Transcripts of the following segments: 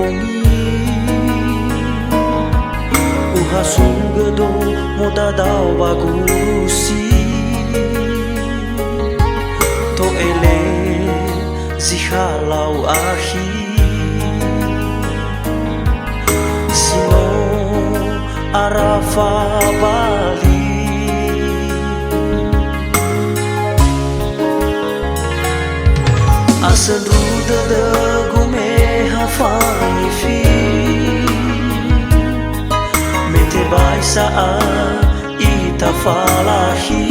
pongi Uhasunggedo modadao bagusi To ele zihalau ahi Sino arafa bali Asen ruda de gume hafani fi Mete baisa ita falahi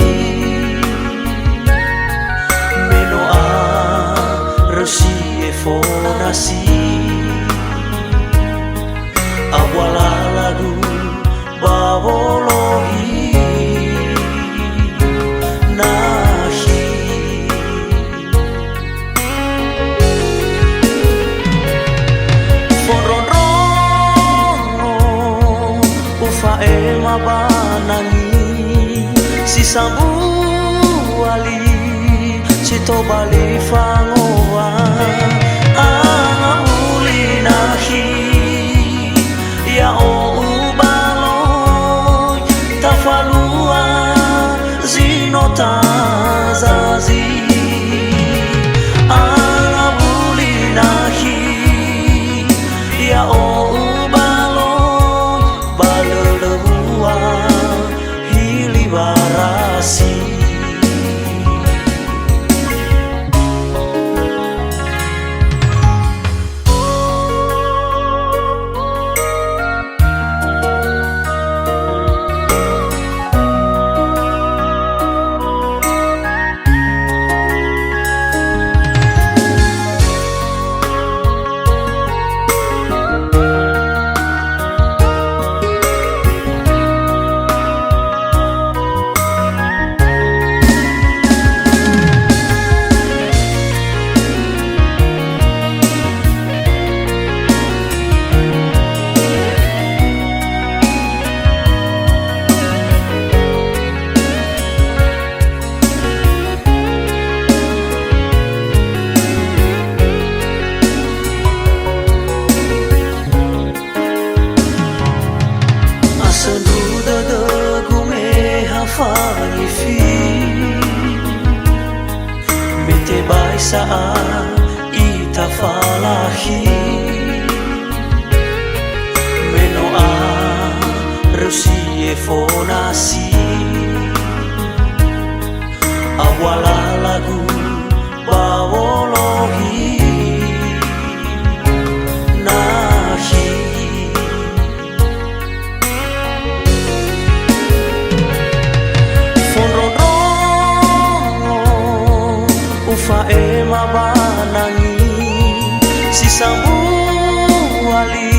Meno a resi e fonasi Awala lagu bawolohi Banangi si sambu ali si to bali fangoa uli nahi ya o ubalo tafalua zinota zazi uli nahi ya o Mete baisa ita falahi Meno a resi e fonasi Awala lagu bawolohi nahi Ufa ema banangi si sambu ali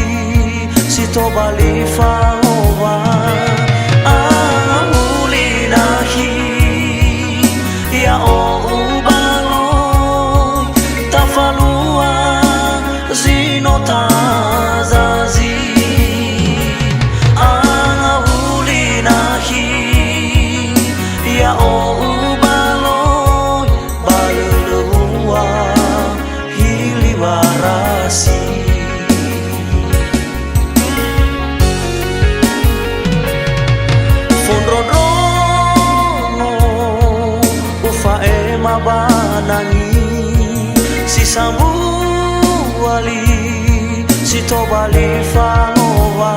si to bali fangoa uli nahi ya o ubalo tafalua zinota zazi uli nahi ya o banangi si sambu ali si to bali fangoa